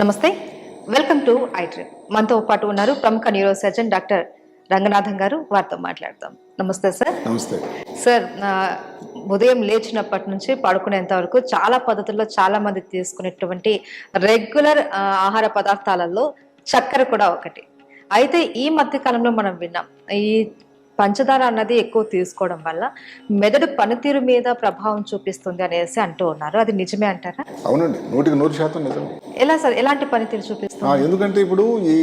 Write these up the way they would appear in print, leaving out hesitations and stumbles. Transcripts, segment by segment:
నమస్తే, welcome to iDream. మనతో పాటు ఉన్నారు ప్రముఖ న్యూరో సర్జన్ డాక్టర్ రంగనాథన్ గారు. వారితో మాట్లాడతాం. నమస్తే సార్. నమస్తే సార్, ఉదయం లేచినప్పటి నుంచి పడుకునేంత వరకు చాలా పద్ధతుల్లో చాలా మంది తీసుకునేటువంటి రెగ్యులర్ ఆహార పదార్థాలలో చక్కెర కూడా ఒకటి. అయితే ఈ మధ్య కాలంలో మనం విన్నాం, ఈ పంచదార అన్నది ఎక్కువ తీసుకోవడం వల్ల మెదడు పనితీరు మీద ప్రభావం చూపిస్తుంది అనేసి అంటూ ఉన్నారు. అది నిజమే అంటారా? అవునండి, 100% నిజం. ఎలా సార్, ఎలాంటి పనితీరు చూపిస్తుంది? ఎందుకంటే ఇప్పుడు ఈ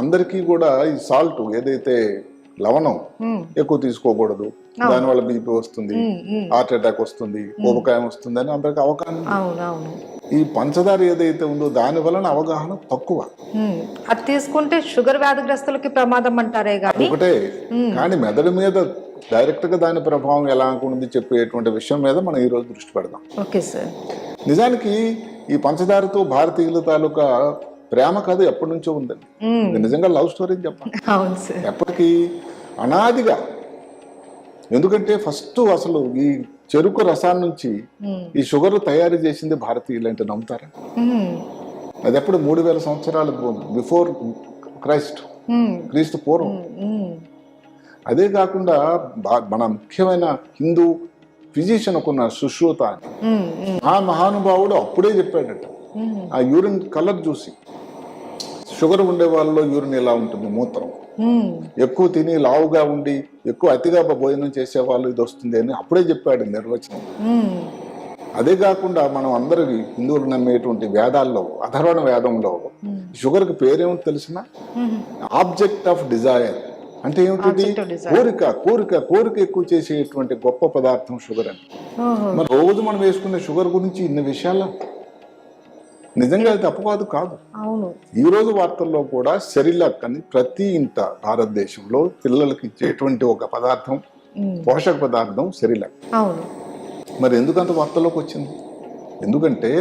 అందరికీ కూడా ఈ సాల్ట్ ఏదైతే లవణం ఎక్కువ తీసుకోకూడదు, దానివల్ల బీపీ వస్తుంది, హార్ట్ అటాక్ వస్తుంది, ఊబకాయం వస్తుంది అని అందరికి అవగాహన. ఈ పంచదార ఏదైతే ఉందో దాని వలన అవగాహన తక్కువ. అది తీసుకుంటే షుగర్ వ్యాధిగ్రస్తులకి ప్రమాదం అంటారే గాని ఒకటే, కానీ మెదడు మీద డైరెక్ట్ గా దాని ప్రభావం ఎలా ఉంటుంది చెప్పేటువంటి విషయం మీద మనం ఈ రోజు దృష్టి పెడదాం. Okay sir. నిజానికి ఈ పంచదారతో భారతీయుల తాలూకా ప్రేమ కథ ఎప్పటి నుంచో ఉందండి. నిజంగా లవ్ స్టోరీ చెప్పాలి. ఎప్పటికీ అనాదిగా. ఎందుకంటే ఫస్ట్ అసలు ఈ చెరుకు రసాన్ని నుంచి ఈ షుగర్ తయారు చేసింది భారతీయులు అంటే నమ్ముతారా? అది ఎప్పుడు 3000 సంవత్సరాలు బిఫోర్ క్రీస్తు పూర్వం. అదే కాకుండా మన ముఖ్యమైన హిందూ ఫిజిషియన్ ఒకన్న సుశ్రుత అని, ఆ మహానుభావుడు అప్పుడే చెప్పాడట, ఆ యూరిన్ కలర్ చూసి షుగర్ ఉండే వాళ్ళలో యూరిన్ ఎలా ఉంటుంది, మూత్రం ఎక్కువ తిని లావుగా ఉండి ఎక్కువ అతిగా భోజనం చేసే వాళ్ళు ఇది వస్తుంది అని అప్పుడే చెప్పాడు నిర్వచనం. అదే కాకుండా మనం అందరికి హిందువులు నమ్మేటువంటి వేదాల్లో, అథర్వణ వేదంలో షుగర్ కి పేరేమో తెలిసిన, ఆబ్జెక్ట్ ఆఫ్ డిజైర్ అంటే ఏమిటి? కోరిక. కోరిక కోరిక ఎక్కువ చేసేటువంటి గొప్ప పదార్థం షుగర్ అని. మరి రోజు మనం వేసుకునే షుగర్ గురించి ఇన్ని విషయాలు నిజంగా అది తప్పుకాదు కాదు. ఈ రోజు వార్తల్లో కూడా సెరిలాక్ అని ప్రతి ఇంట భారతదేశంలో పిల్లలకి ఇచ్చేటువంటి ఒక పదార్థం, పోషక పదార్థం సెరిలాక్. మరి ఎందుకంత వార్తల్లోకి వచ్చింది? ఎందుకంటే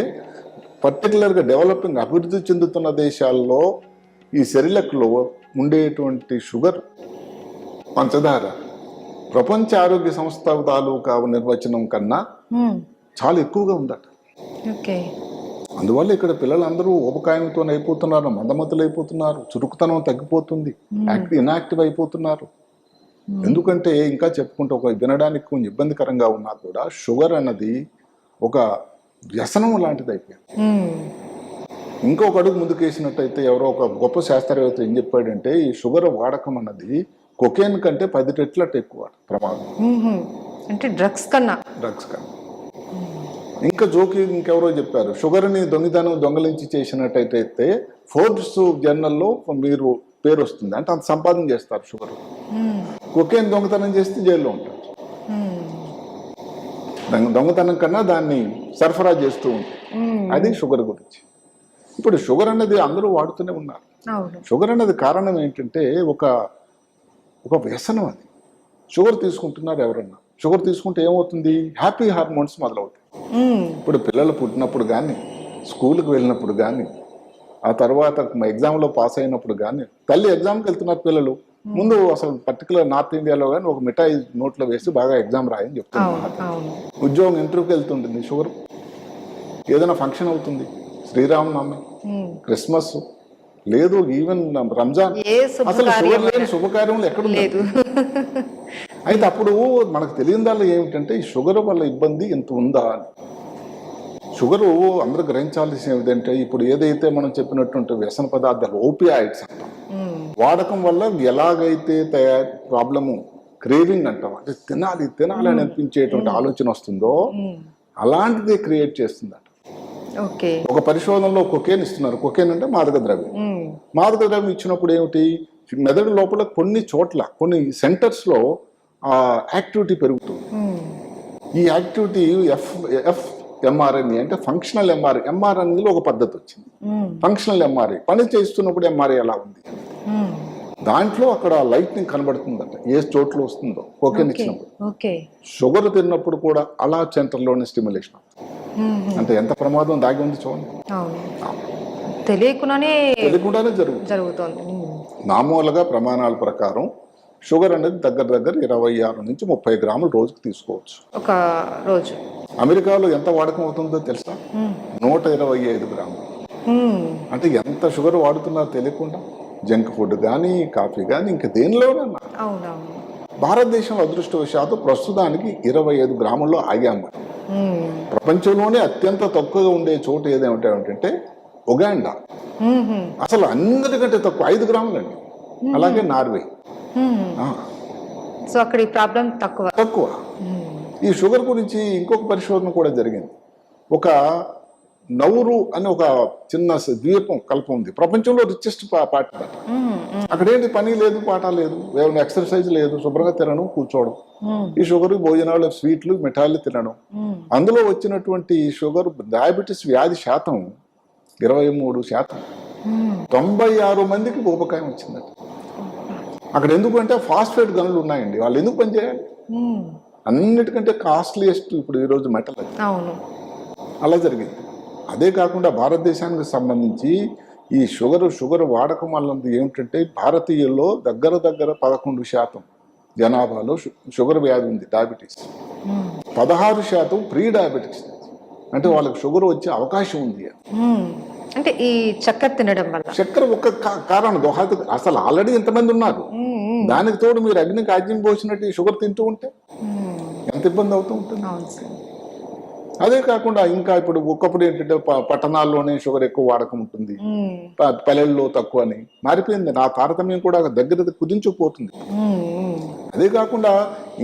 పర్టికులర్గా డెవలపింగ్, అభివృద్ధి చెందుతున్న దేశాల్లో ఈ సెరిలాక్లో ఉండేటువంటి షుగర్, పంచదార ప్రపంచ ఆరోగ్య సంస్థ తాలూకా నిర్వచనం కన్నా చాలా ఎక్కువగా ఉందట. అందువల్ల ఇక్కడ పిల్లలందరూ ఊబకాయంతో అయిపోతున్నారు, మందమతులు అయిపోతున్నారు, చురుకుతనం తగ్గిపోతుంది, ఇన్యాక్టివ్ అయిపోతున్నారు. ఎందుకంటే ఇంకా చెప్పుకుంటే ఒక వినడానికి కొంచెం ఇబ్బందికరంగా ఉన్నా కూడా షుగర్ అన్నది ఒక వ్యసనం లాంటిది అయిపోయింది. ఇంకొక అడుగు ముందుకేసినట్టయితే ఎవరో ఒక గొప్ప శాస్త్రవేత్త ఏం చెప్పాడంటే, ఈ షుగర్ వాడకం అన్నది కొకేన్ కంటే 10 రెట్ల ఎక్కువ ప్రమాదం. అంటే డ్రగ్స్ కన్నా. ఇంకా జోకి ఇంకెవరో చెప్పారు, షుగర్ని దొంగలించి చేసినట్టయితే ఫోర్బ్స్ జర్నల్లో మీరు పేరు వస్తుంది, అంటే అంత సంపాదన చేస్తారు షుగర్. కొకేన్ దొంగతనం చేస్తే జైల్లో ఉంటారు. దొంగతనం కన్నా దాన్ని సరఫరా చేస్తూ ఉంటారు. అది షుగర్ గురించి. ఇప్పుడు షుగర్ అన్నది అందరూ వాడుతూనే ఉన్నారు. షుగర్ అన్నది కారణం ఏంటంటే ఒక వ్యసనం. అది షుగర్ తీసుకుంటున్నారు ఎవరన్నా. షుగర్ తీసుకుంటే ఏమవుతుంది? హ్యాపీ హార్మోన్స్ మొదలవుతాయి. ఇప్పుడు పిల్లలు పుట్టినప్పుడు కానీ, స్కూల్కి వెళ్ళినప్పుడు కానీ, ఆ తర్వాత ఎగ్జామ్లో పాస్ అయినప్పుడు కానీ, తల్లి ఎగ్జామ్కి వెళ్తున్నారు పిల్లలు, ముందు అసలు పర్టికులర్ నార్త్ ఇండియాలో కానీ ఒక మిఠాయి నోట్లో వేసి బాగా ఎగ్జామ్ రాయని చెప్తున్నారు. ఉద్యోగం ఇంటర్వ్యూకి వెళ్తుంటుంది షుగర్. ఏదైనా ఫంక్షన్ అవుతుంది, శ్రీరామనవమి, క్రిస్మస్, లేదు ఈవెన్ రంజాన్, అసలు షుగర్ లేని శుభకార్యంలో ఎక్కడ లేదు. అయితే అప్పుడు మనకు తెలియదాల్లో ఏమిటంటే ఈ షుగర్ వల్ల ఇబ్బంది ఎంత ఉందా అని. షుగరు అందరూ గ్రహించాల్సిన ఏమిటంటే, ఇప్పుడు ఏదైతే మనం చెప్పినటువంటి వ్యసన పదార్థాలు, ఓపియాయిడ్స్ అంటాం, వాడకం వల్ల ఎలాగైతే ప్రాబ్లము, క్రేవింగ్ అంటాం, అంటే తినాలి అని అనిపించేటువంటి ఆలోచన వస్తుందో అలాంటిదే క్రియేట్ చేస్తుందట. ఒక పరిశోధనలో కొకేన్ ఇస్తున్నారు. కొకేన్ అంటే మాదక ద్రవ్యం. మాదక ద్రవ్యం ఇచ్చినప్పుడు ఏమిటి, మెదడు లోపల కొన్ని చోట్ల, కొన్ని సెంటర్స్ లో యాక్టివిటీ పెరుగుతుంది. ఈ యాక్టివిటీ ఎంఆర్ఎన్ఏ అంటే ఫంక్షనల్ ఎంఆర్ఎన్ఏలో ఒక పద్ధతి వచ్చింది. ఫంక్షనల్ ఎంఆర్ఐ పని చేస్తున్నప్పుడు ఎంఆర్ఐ ఎలా ఉంది, దాంట్లో అక్కడ లైట్నింగ్ కనబడుతుందట ఏ చోట్ల వస్తుందో కొకేన్ ఇచ్చినప్పుడు. షుగర్ తిన్నప్పుడు కూడా అలా సెంటర్లోనే స్టిమ్యులేషన్. అంటే ఎంత ప్రమాదం దాగి ఉంది చూడండి. తెలియకుండానే జరుగుతుంది. మామూలుగా ప్రమాణాల ప్రకారం షుగర్ అనేది దగ్గర 26 నుంచి 30 గ్రాములు రోజుకు తీసుకోవచ్చు ఒక రోజు. అమెరికాలో ఎంత వాడకం అవుతుందో తెలుసా? 125 గ్రాములు. అంటే ఎంత షుగర్ వాడుతున్నారో తెలియకుండా జంక్ ఫుడ్ కానీ కాఫీ కానీ ఇంకా దేనిలోనన్నా. అవునవును. భారతదేశంలో అదృష్టవశాత్తు ప్రస్తుతానికి 25 గ్రాముల్లో ఆగాము మనం. ప్రపంచంలోనే అత్యంత తక్కువగా ఉండే చోటు ఏదేమిటంటే ఉగాండా. అసలు అందరికంటే తక్కువ 5 గ్రాములండి. అలాగే నార్వే. సో అక్కడ ఈ ప్రాబ్లం తక్కువ. ఈ షుగర్ గురించి ఇంకొక పరిశోధన కూడా జరిగింది. ఒక నౌరు అని ఒక చిన్న ద్వీపం కల్పం ఉంది, ప్రపంచంలో రిచెస్ట్ పార్టీ. అక్కడేంటి పని లేదు, పాట లేదు, ఎక్సర్సైజ్ లేదు, శుభ్రంగా తినడం, కూర్చోవడం, ఈ షుగర్ భోజనాలు, స్వీట్లు, మిఠాయిలు తినడం. అందులో వచ్చినటువంటి షుగర్ డయాబెటీస్ వ్యాధి శాతం 23%. 96 మందికి ఊబకాయం వచ్చిందట. అక్కడ ఎందుకంటే ఫాస్ఫేట్ గనులు ఉన్నాయండి, వాళ్ళు ఎందుకు పనిచేయాలి? అన్నిటికంటే కాస్ట్లీయెస్ట్ ఇప్పుడు ఈరోజు మెటల్ అది. అలా జరిగింది. అదే కాకుండా భారతదేశానికి సంబంధించి ఈ షుగర్ వాడకం వల్ల ఏమిటంటే భారతీయుల్లో దగ్గర 11% జనాభాలో షుగర్ వ్యాధి ఉంది, డయాబెటీస్. 16% ప్రీ డయాబెటిక్స్, అంటే వాళ్ళకి షుగర్ వచ్చే అవకాశం ఉంది. అంటే ఈ చక్కెర తినడం వల్ల, చక్కెర ఒక కారణం. అసలు ఆల్రెడీ ఎంతమంది ఉన్నారు, దానికి తోడు మీరు అగ్నికి ఆజ్యం పోసినట్టు ఈ షుగర్ తింటూ ఉంటే ఎంత ఇబ్బంది అవుతూ ఉంటుంది. అదే కాకుండా ఇంకా ఇప్పుడు ఒకప్పుడు ఏంటంటే పట్టణాల్లోనే షుగర్ ఎక్కువ వాడకం ఉంటుంది, పల్లెల్లో తక్కువ అని మారిపోయింది. నా తారతమ్యం కూడా దగ్గర కుదించుకుపోతుంది. అదే కాకుండా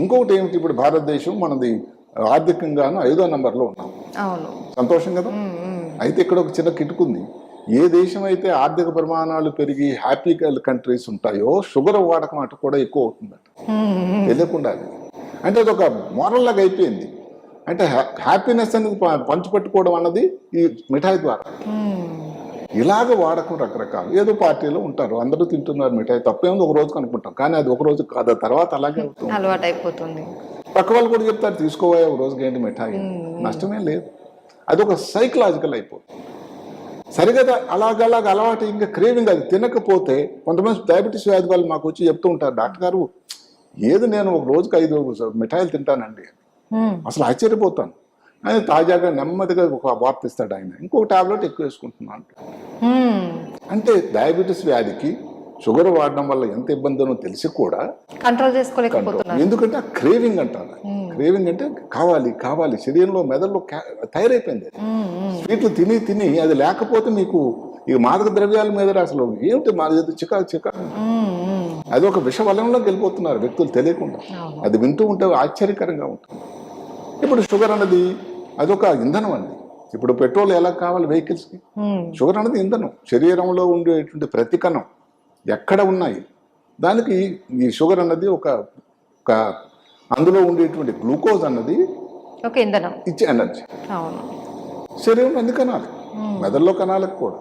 ఇంకొకటి ఏమిటి, ఇప్పుడు భారతదేశం మనది ఆర్థికంగాను 5వ నంబర్లో ఉన్నాం. సంతోషం కదా. అయితే ఇక్కడ ఒక చిన్న కిటుకుంది. ఏ దేశం అయితే ఆర్థిక ప్రమాణాలు పెరిగి హ్యాపీ కంట్రీస్ ఉంటాయో షుగర్ వాడకం అటు కూడా ఎక్కువ అవుతుందట, తెలియకుండా. అంటే అది ఒక మోరల్ లాగా అయిపోయింది. అంటే హ్యాపీనెస్ అనేది పంచిపెట్టుకోవడం అన్నది ఈ మిఠాయి ద్వారా. ఇలాగ వాడకం రకరకాలు. ఏదో పార్టీలో ఉంటారు, అందరూ తింటున్నారు మిఠాయి, తప్పేముంది ఒక రోజు అనుకుంటాం, కానీ అది ఒక రోజు కాదు, తర్వాత అలాగే అవుతుంది, అలవాటు అయిపోతుంది. పక్క వాళ్ళు కూడా చెప్తారు తీసుకోవా ఒక రోజుకి ఏంటి మిఠాయి, నష్టమే లేదు. అది ఒక సైకలాజికల్ అయిపోతుంది. సరిగదా అలాగలాగ అలవాటు, ఇంకా క్రేవింగ్. అది తినకపోతే కొంతమంది డయాబెటీస్ వ్యాధి వాళ్ళు మాకు వచ్చి చెప్తూ ఉంటారు, డాక్టర్ గారు ఏది నేను ఒక రోజుకి 5 మిఠాయిలు తింటానండి. అసలు ఆశ్చర్యపోతాను. ఆయన తాజాగా నెమ్మదిగా ఒక వార్త ఇస్తాడు, ఆయన ఇంకొక టాబ్లెట్ ఎక్కువ వేసుకుంటున్నాను. అంటే డయాబెటీస్ వ్యాధికి షుగర్ వాడడం వల్ల ఎంత ఇబ్బందినో తెలిసి కూడా కంట్రోల్ చేసుకోలేకపోతున్నారు. ఎందుకంటే ఆ క్రేవింగ్ అంటారు. క్రేవింగ్ అంటే కావాలి కావాలి, శరీరంలో మెదడులో తయారైపోయింది. స్వీట్లు తిని తిని అది లేకపోతే మీకు ఈ మాదక ద్రవ్యాల మీద అసలు ఏమిటి మా చికా అది ఒక విష వలయంలోకి వెళ్ళిపోతున్నారు వ్యక్తులు తెలియకుండా. అది వింటూ ఉంటే ఆశ్చర్యకరంగా ఉంటుంది. ఇప్పుడు షుగర్ అన్నది అదొక ఇంధనం అండి. ఇప్పుడు పెట్రోల్ ఎలా కావాలి వెహికల్స్కి, షుగర్ అన్నది ఇంధనం. శరీరంలో ఉండేటువంటి ప్రతి కణం ఎక్కడ ఉన్నాయి దానికి ఈ షుగర్ అన్నది ఒక అందులో ఉండేటువంటి గ్లూకోజ్ అన్నది ఇచ్చే ఎనర్జీ. శరీరం అన్ని కణాలు, మెదడులో కణాలకు కూడా.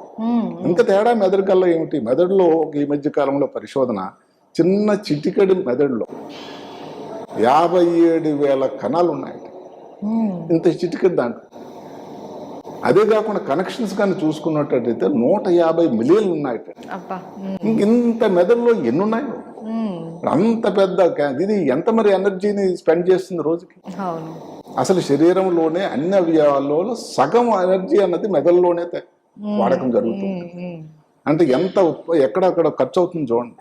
ఇంత తేడా మెదడు కల్లా ఏమిటి, మెదడులో ఈ మధ్య కాలంలో పరిశోధన, చిన్న చిటికెడు మెదడులో 57,000 కణాలు ఉన్నాయి. ఇంత చిటికెడు దాంట్లో. అదే కాకుండా కనెక్షన్స్ కానీ చూసుకున్నట్టయితే 150 మిలియన్లు ఉన్నాయి. ఇంత మెదడులో ఎన్ని ఉన్నాయో, అంత పెద్ద ఇది ఎంత మరి ఎనర్జీని స్పెండ్ చేస్తుంది రోజుకి. అసలు శరీరంలోనే అన్ని అవయవాల్లో సగం ఎనర్జీ అన్నది మెదడులోనే వాడకం జరుగుతుంది. అంటే ఎంత ఎక్కడక్కడ ఖర్చు అవుతుంది చూడండి.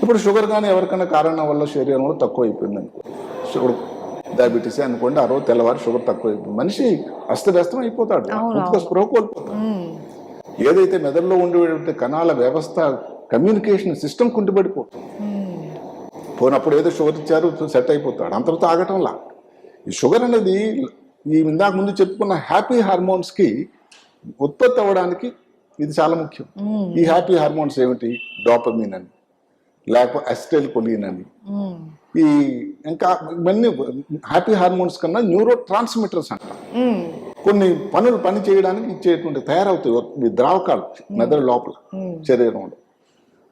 ఇప్పుడు షుగర్ కానీ ఎవరికైనా కారణం వల్ల శరీరంలో తక్కువ అయిపోయింది అనుకోండి, షుగర్ డయాబెటీస్ అనుకోండి, ఆ రోజు తెల్లవారు షుగర్ తక్కువ అయిపోయింది, మనిషి అస్తవ్యస్తం అయిపోతాడు, స్పృహ కోల్పోతాడు. ఏదైతే మెదడులో ఉండేటువంటి కణాల వ్యవస్థ కమ్యూనికేషన్ సిస్టమ్ కుంటుపడిపోతుంది. పోయినప్పుడు ఏదో షుగర్ ఇచ్చారు సెట్ అయిపోతాడు, అంతటితో ఆగటంలా. ఈ షుగర్ అనేది ఈ ఇందాక ముందు చెప్పుకున్న హ్యాపీ హార్మోన్స్కి ఉత్పత్తి అవ్వడానికి ఇది చాలా ముఖ్యం. ఈ హ్యాపీ హార్మోన్స్ ఏమిటి, డోపమిన్ అని, లేకపోతే అసిటైల్ కొలిన్ అని, ఈ ఇంకా ఇవన్నీ హ్యాపీ హార్మోన్స్ కన్నా న్యూరో ట్రాన్స్మిటర్స్ అంటారు. కొన్ని పని చేయడానికి ఇచ్చేటువంటి తయారవుతాయి ద్రావకాలు మెదడు లోపల శరీరంలో.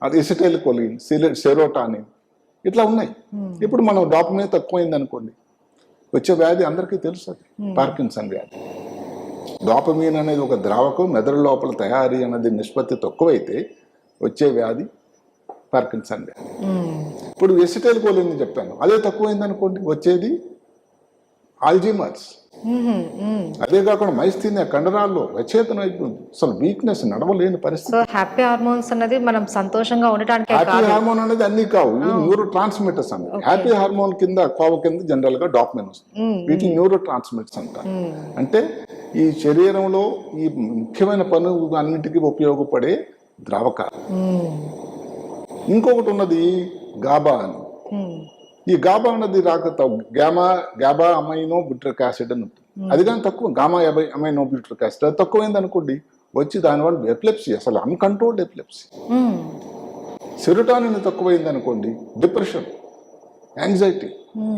అది ఎసిటైల్ కొలిన్, సెరోటానిన్ ఇట్లా ఉన్నాయి. ఇప్పుడు మనం డోపమిన్ తక్కువైంది అనుకోండి, వచ్చే వ్యాధి అందరికీ తెలుసు, అది పార్కిన్సన్ వ్యాధి. డోపమిన్ అనేది ఒక ద్రావకం, మెదడు లోపల తయారీ అనేది నిష్పత్తి తక్కువైతే వచ్చే వ్యాధి పార్కిన్సన్ వ్యాధి. ఇప్పుడు ఎసిటైల్ కొలిన్ చెప్పాను, అదే తక్కువైంది అనుకోండి, వచ్చేది ఆల్జీమర్స్. అదే కాకుండా మైస్థీనియా కండరాల్లో రచేతన అయిపోయింది, అసలు వీక్నెస్, నడవలేని పరిస్థితి. సో హ్యాపీ హార్మోన్స్ అన్నది మనం సంతోషంగా ఉండటానికి హ్యాపీ హార్మోన్ అనేది అన్ని కావు, ఇవి న్యూరో ట్రాన్స్మిటర్స్ అన్నది. హ్యాపీ హార్మోన్ కింద కోవ కింద జనరల్ గా డాపమైన్ వస్తుంది, వీటిని న్యూరో ట్రాన్స్మిటర్స్ అంటారు. అంటే ఈ శరీరంలో ఈ ముఖ్యమైన పనులు అన్నిటికీ ఉపయోగపడే ద్రావకాలు. ఇంకొకటి ఉన్నది గాబా అని. ఈ గాబా అన్నది గాబా అమైనో బ్యూట్రిక్ యాసిడ్ అని ఉంటుంది. అది కానీ తక్కువ, గామా అమైనో బ్యూట్రిక్ యాసిడ్ అది తక్కువైంది అనుకోండి, వచ్చి దానివల్ల ఎపిలెప్సీ, అసలు అన్కంట్రోల్డ్ ఎపిలెప్సీ. సెరోటోనిన్ తక్కువైంది అనుకోండి, డిప్రెషన్, యాంగ్జైటీ,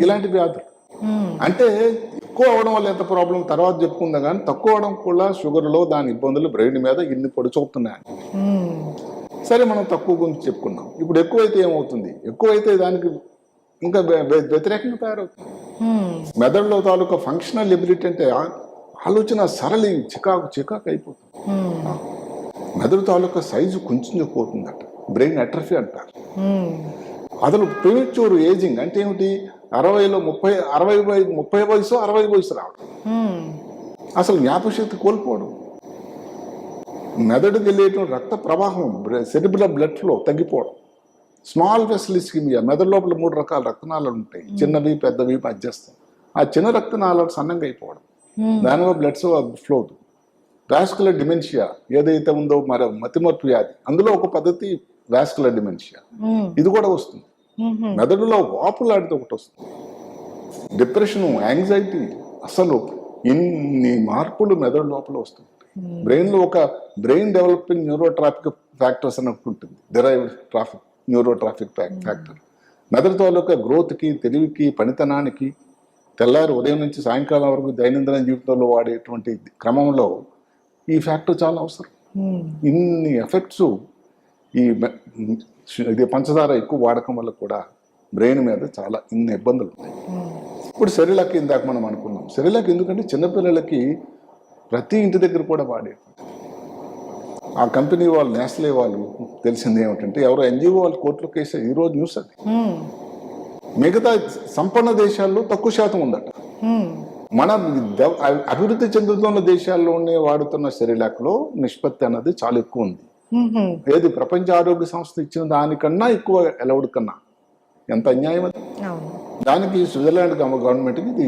ఇలాంటి వ్యాధులు. అంటే ఎక్కువ అవడం వల్ల ఎంత ప్రాబ్లం తర్వాత చెప్పుకుందాం, కానీ తక్కువ అవడం కూడా షుగర్లో దాని ఇబ్బందులు బ్రెయిన్ మీద ఇన్ని పొడి చూపుతున్నాయని. సరే, మనం తక్కువ గురించి చెప్పుకున్నాం. ఇప్పుడు ఎక్కువైతే ఏమవుతుంది? ఎక్కువైతే దానికి ఇంకా వ్యతిరేకంగా తయారవుతుంది. మెదడులో తాలూకా ఫంక్షనల్ ఎబిలిటీ అంటే ఆలోచన సరళి చికాకు అయిపోతుంది. మెదడు తాలూకా సైజు కొంచెం పోతుందట, బ్రెయిన్ అట్రఫీ అంటారు. అసలు ప్రిమెచ్యూర్ ఏజింగ్ అంటే ఏమిటి? 60లో 30 వయసు 60 వయసు రావడం, అసలు జ్ఞాపకశక్తి కోల్పోవడం, మెదడుకి వెళ్ళేటువంటి రక్త ప్రవాహం, సెరిబ్రల్ బ్లడ్ ఫ్లో తగ్గిపోవడం, స్మాల్ వెసల్ ఇస్కిమియా, మెదడు లోపల 3 రకాల రక్తనాళాలు ఉంటాయి, చిన్నవి పెద్దవి మధ్యస్థం. ఆ చిన్న రక్తనాళాలు సన్నంగా అయిపోవడం, దానివల్ల బ్లడ్ ఫ్లో. వాస్కులర్ డిమెన్షియా ఏదైతే ఉందో, మరి మతిమరుపు వ్యాధి, అందులో ఒక పద్ధతి వాస్కులర్ డిమెన్షియా, ఇది కూడా వస్తుంది. మెదడులో వాపులాడితే ఒకటి వస్తుంది. డిప్రెషన్, యాంగ్జైటీ, అసలు ఇన్ని మార్పులు మెదడు లోపల వస్తుంది. బ్రెయిన్ లో ఒక బ్రెయిన్ డెవలపింగ్ న్యూరోట్రాఫిక్ ఫ్యాక్టర్స్ అని ఉంటుంది, డిరైవ్డ్ న్యూరోట్రాఫిక్ ఫ్యాక్టర్. మెదడు తాలూకా గ్రోత్కి, తెలివికి, పనితనానికి, తెల్లారి ఉదయం నుంచి సాయంకాలం వరకు దైనందిన జీవితంలో వాడేటువంటి క్రమంలో ఈ ఫ్యాక్టర్ చాలా అవసరం. ఇన్ని ఎఫెక్ట్స్ ఇది పంచదార ఎక్కువ వాడకం వల్ల కూడా బ్రెయిన్ మీద చాలా ఇన్ని ఇబ్బందులు ఉన్నాయి. ఇప్పుడు సెరిలాక్ ఇందాక మనం అనుకున్నాం. సెరిలాక్ ఎందుకంటే చిన్నపిల్లలకి ప్రతి ఇంటి దగ్గర కూడా వాడేది. ఆ కంపెనీ వాళ్ళు, నేస్లే వాళ్ళు, తెలిసింది ఏమిటంటే ఎవరో ఎన్జిఓ వాళ్ళు కోర్టులో కేసు, ఈరోజు న్యూస్ అది. మిగతా సంపన్న దేశాల్లో తక్కువ శాతం ఉందట. మన అభివృద్ధి చెందుతున్న దేశాల్లోనే వాడుతున్న సెరిలాక్లో నిష్పత్తి అన్నది చాలా ఎక్కువ ఉంది. ఏది ప్రపంచ ఆరోగ్య సంస్థ ఇచ్చిన దానికన్నా ఎక్కువ అలౌడ్ కన్నా. ఎంత అన్యాయం అది. దానికి స్విట్జర్లాండ్ గవర్నమెంట్కి ఇది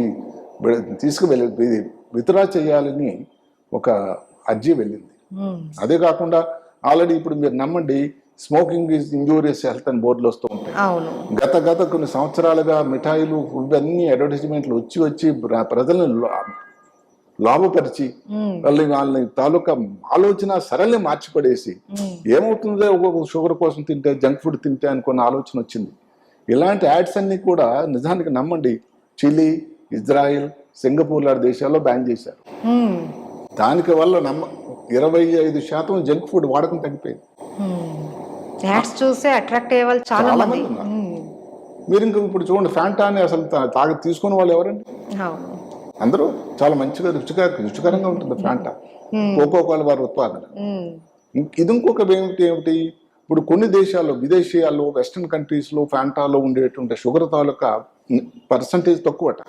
తీసుకువెళ్ళి ఇది విత్డ్రా చేయాలని ఒక అర్జీ వెళ్ళింది. అదే కాకుండా ఆల్రెడీ ఇప్పుడు మీరు నమ్మండి, స్మోకింగ్ ఈజ్ ఇంజూరియస్ హెల్త్ అని బోర్డులు వస్తూ ఉంటాయి. గత కొన్ని సంవత్సరాలుగా మిఠాయిలు, ఫుడ్ అన్ని అడ్వర్టైజ్మెంట్లు వచ్చి ప్రజలను లాభపరిచి వాళ్ళని తాలూకా ఆలోచన సరళి మార్చిపడేసి ఏమవుతుందో ఒక్కొక్క షుగర్ కోసం తింటే, జంక్ ఫుడ్ తింటే అనుకున్న ఆలోచన వచ్చింది. ఇలాంటి యాడ్స్ అన్ని కూడా నిజానికి నమ్మండి చిలీ, ఇజ్రాయిల్, సింగపూర్ లాంటి దేశాల్లో బ్యాన్ చేశారు. దానికి వల్ల 25% జంక్ ఫుడ్ వాడకం తగ్గిపోయింది. చాలా మంది ఉన్నారు. మీరు ఇంకా ఇప్పుడు చూడండి, ఫ్యాంటా అని అసలు తీసుకునే వాళ్ళు ఎవరండి? అందరూ చాలా మంచిగా రుచికరంగా ఉంటుంది ఫ్యాంటా, కోకోకోలా వారి ఉత్పాదన. ఇది ఇంకొక ఏమిటి, ఇప్పుడు కొన్ని దేశాల్లో, విదేశీయాల్లో, వెస్టర్న్ కంట్రీస్ లో ఫ్యాంటాలో ఉండేటువంటి షుగర్ తాలూకా పర్సంటేజ్ తక్కువట,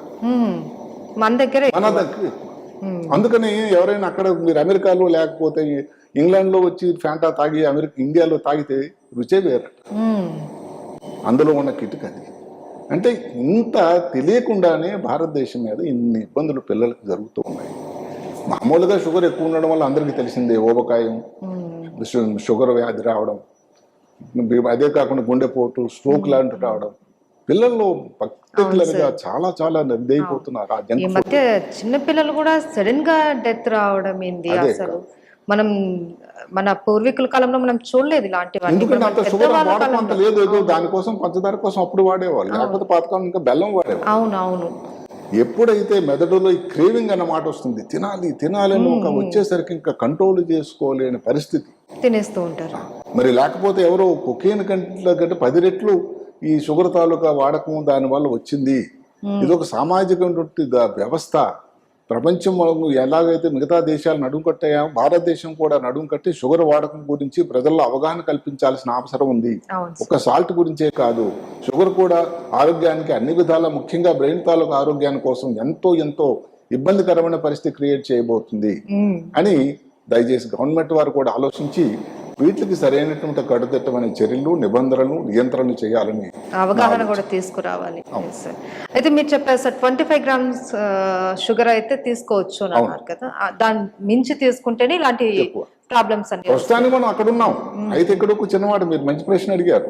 మన దగ్గర ఎక్కువ. అందుకని ఎవరైనా అక్కడ, మీరు అమెరికాలో లేకపోతే ఇంగ్లాండ్ లో వచ్చి ఫ్యాంటా తాగి ఇండియాలో తాగితే రుచే వేరట. అందులో ఉన్న కిటుకు అది. అంటే ఇంత తెలియకుండానే భారతదేశం మీద ఇన్ని ఇబ్బందులు పిల్లలకు జరుగుతూ ఉన్నాయి. మామూలుగా షుగర్ ఎక్కువ ఉండడం వల్ల అందరికీ తెలిసిందే, ఊబకాయం, షుగర్ వ్యాధి రావడం, అదే కాకుండా గుండెపోటు, స్ట్రోక్ లాంటివి రావడం, పిల్లల్లో పర్టికులర్ గా చాలా చాలా ఇదైపోతున్నారు. ఈ మధ్య చిన్న పిల్లలు కూడా సడన్ గా డెత్ రావడం ఏంది? అసలు మనం మన పూర్వీకుల కాలంలో మనం చూడలేదు ఇలాంటివన్నీ. ఎందుకంటే అంత షుగర్ వాడకం అంత లేదు. ఏదో దానికోసం పంచదార కోసం అప్పుడు వాడేవాళ్ళు, లేకపోతే పాతకాలం ఇంకా బెల్లం వాడేవాళ్ళు. అవునవును. ఎప్పుడైతే మెదడులో ఈ క్రేవింగ్ అన్న మాట వస్తుంది, తినాలి అని ఒక వచ్చేసరికి ఇంకా కంట్రోల్ చేసుకోలేని పరిస్థితి, తినేస్తూ ఉంటారు. మరి లేకపోతే ఎవరో కొకేన్ కంటే 10 రెట్లు ఈ షుగర్ తాలూకా వాడకం దాని వల్ల వచ్చింది. ఇది ఒక సామాజిక వ్యవస్థ. ప్రపంచం ఎలాగైతే మిగతా దేశాలు నడుం కట్టాయో, భారతదేశం కూడా నడుం కట్టి షుగర్ వాడకం గురించి ప్రజల్లో అవగాహన కల్పించాల్సిన అవసరం ఉంది. ఒక సాల్ట్ గురించే కాదు, షుగర్ కూడా ఆరోగ్యానికి అన్ని విధాల, ముఖ్యంగా బ్రెయిన్ తాలూకా ఆరోగ్యాని కోసం ఎంతో ఇబ్బందికరమైన పరిస్థితి క్రియేట్ చేయబోతుంది అని దయచేసి గవర్నమెంట్ వారు కూడా ఆలోచించి వీటికి సరైనటువంటి కట్టుదిట్టమైన చర్యలు, నిబంధనలు, నియంత్రణలు చేయాలని అవగాహన కూడా తీసుకురావాలి. Yes, sir. అయితే మీరు చెప్పారు సార్ 25 గ్రామ్స్ షుగర్ అయితే తీసుకోవచ్చు అని అన్నారు కదా, దాన్ని మించి తీసుకుంటేనే ఇలాంటి ప్రాబ్లమ్స్ అన్ని ప్రస్తుతానికి మనం అక్కడ ఉన్నాం. అయితే ఇక్కడ ఒక చిన్నవాడు మీరు మంచి ప్రశ్న అడిగారు.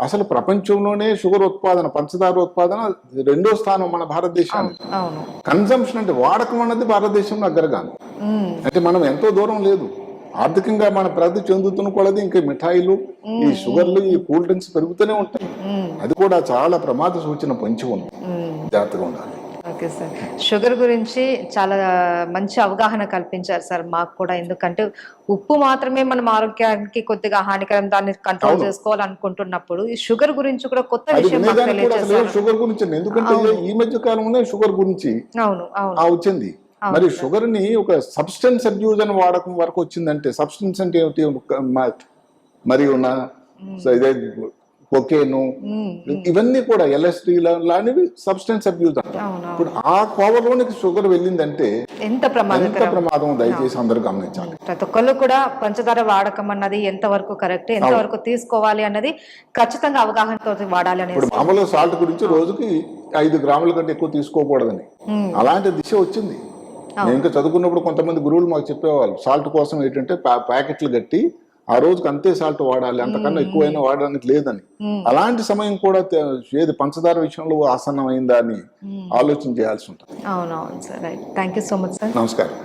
అసలు ప్రపంచంలోనే షుగర్ ఉత్పాదన, పంచదార ఉత్పాదన 2వ స్థానం మన భారతదేశానికి. అవును. కన్సంప్షన్ అంటే వాడకం అన్నది భారతదేశంలో అగ్రగాను. అంటే మనం ఎంతో దూరం లేదు. ఆర్థికంగా మన ప్రగతి చెందుతున్న కొలది ఇంకా మిఠాయిలు, ఈ షుగర్లు, ఈ కూల్ డ్రింక్స్ పెరుగుతూనే ఉంటాయి. అది కూడా చాలా ప్రమాద సూచన పొంచి ఉంది. జాగ్రత్తగా ఉండాలి. ఓకే సార్, షుగర్ గురించి చాలా మంచి అవగాహన కల్పించారు సార్ మాకు కూడా. ఎందుకంటే ఉప్పు మాత్రమే మనం ఆరోగ్యానికి కొద్దిగా హానికరం, దాన్ని కంట్రోల్ చేసుకోవాలనుకుంటున్నప్పుడు ఈ షుగర్ గురించి కూడా కొత్త విషయం మాకు తెలియజేశారు. షుగర్ గురించి ఎందుకంటే ఈ మధ్య కాలంలో షుగర్ గురించి వచ్చింది. మరి షుగర్ ని ఒక సబ్స్టెన్స్ అబ్యూజ్ అని వాడకం వరకు వచ్చిందంటే, సబ్స్టెన్స్ అంటే ఏమిటి? మరియు ఇదే కొకేను, ఇవన్నీ కూడా LSD లాంటివి సబ్స్టెన్స్ అబ్యూజ్ అంటారు. ఇప్పుడు ఆ కోవలోనికి షుగర్ వెళ్ళిందంటే ఎంత ప్రమాదం, దయచేసి అందరూ గమనించాలి. ప్రతి ఒక్కళ్ళు కూడా పంచదార వాడకం అన్నది ఎంత వరకు కరెక్ట్, ఎంత వరకు తీసుకోవాలి అన్నది ఖచ్చితంగా అవగాహనతో వాడాలి అనేది. ఇప్పుడు మామూలు సాల్ట్ గురించి రోజుకి 5 గ్రాముల కంటే ఎక్కువ తీసుకోకూడదని అలాంటి దిశ వచ్చింది. నేను ఇంకా చదువుకున్నప్పుడు కొంతమంది గురువులు మాకు చెప్పేవాళ్ళు, సాల్ట్ కోసం ఏంటంటే ప్యాకెట్లు కట్టి ఆ రోజుకి అంతే సాల్ట్ వాడాలి, అంతకన్నా ఎక్కువైనా వాడడానికి లేదని. అలాంటి సమయం కూడా ఏది పంచదార విషయంలో ఆసన్నమైందా అని ఆలోచన చేయాల్సి ఉంటుంది. అవునవును sir, right. Thank you so much sir. నమస్కారం.